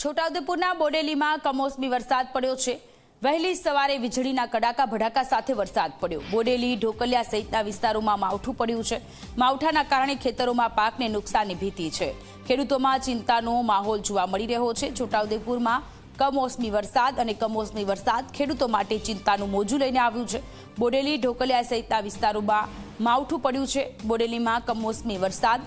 છોટાઉદેપુરના બોડેલીમાં કમોસમી વરસાદ પડ્યો છે। વહેલી સવારે વીજળીના કડાકા ભડાકા સાથે વરસાદ પડ્યો। બોડેલી, ઢોકલિયા સહિતના વિસ્તારોમાં માવઠું પડ્યું છે। માવઠાના કારણે ખેતરોમાં પાકને નુકસાનની ભીતિ છે। ખેડૂતોમાં ચિંતાનો માહોલ જોવા મળી રહ્યો છે। છોટાઉદેપુરમાં કમોસમી વરસાદ અને કમોસમી વરસાદ ખેડૂતો માટે ચિંતાનું મોજું લઈને આવ્યું છે। બોડેલી, ઢોકલિયા સહિતના વિસ્તારોમાં માવઠું પડ્યું છે। બોડેલીમાં કમોસમી વરસાદ,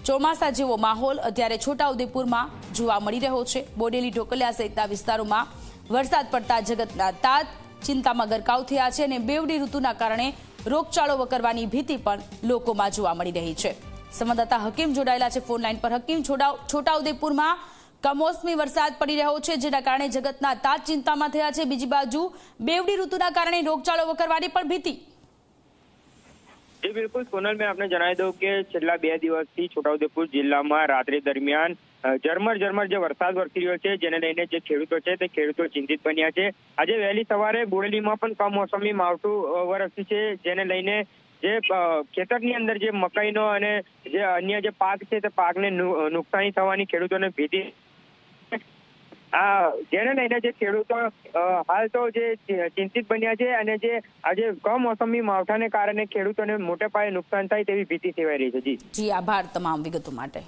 ચોમાસા જેવો માહોલ અત્યારે છોટાઉદેપુરમાં જોવા મળી રહ્યો છે। બોડેલી, ઢોકલિયા સહિતના વિસ્તારોમાં વરસાદ પડતા જગતના તાત ચિંતામાં ગરકાવ થયા છે અને બેવડી ઋતુના કારણે રોગચાળો વકરવાની ભીતિ પણ લોકોમાં જોવા મળી રહી છે। સંવાદદાતા હકીમ જોડાયેલા છે ફોન લાઈન પર। હકીમ, છોટાઉદેપુરમાં કમોસમી વરસાદ પડી રહ્યો છે જેના કારણે જગતના તાત ચિંતામાં થયા છે। બીજી બાજુ બેવડી ઋતુના કારણે રોગચાળો વકરવાની પણ ભીતિ। जी बिल्कुल सोनल, मैं आपने जणावी दઉં કે છેલ્લા 2 દિવસથી છોટાઉદેપુર જિલ્લામાં રાત્રિ દરમિયાન ઝરમર જે વરસાદ વરસી રહ્યો છે જેને લઈને જે ખેડૂતો છે તે ખેડૂતો ચિંતિત બન્યા છે। આજે વહેલી સવારે બોડેલીમાં પણ કમોસમી માવઠું વરસ્યું છે જેને લઈને જે ખેતરની અંદર જે મકાઈનો અને જે અન્ય જે પાક છે તે પાકને નુકસાની થવાની ખેડૂતોને ભીતિ જેને લઈને જે ખેડૂતો હાલ તો જે ચિંતિત બન્યા છે અને જે આજે કમોસમી માવઠાને કારણે ખેડૂતોને મોટે પાયે નુકસાન થાય તેવી ભીતિ સેવાઈ રહી છે। જી, આભાર તમામ વિગતો માટે।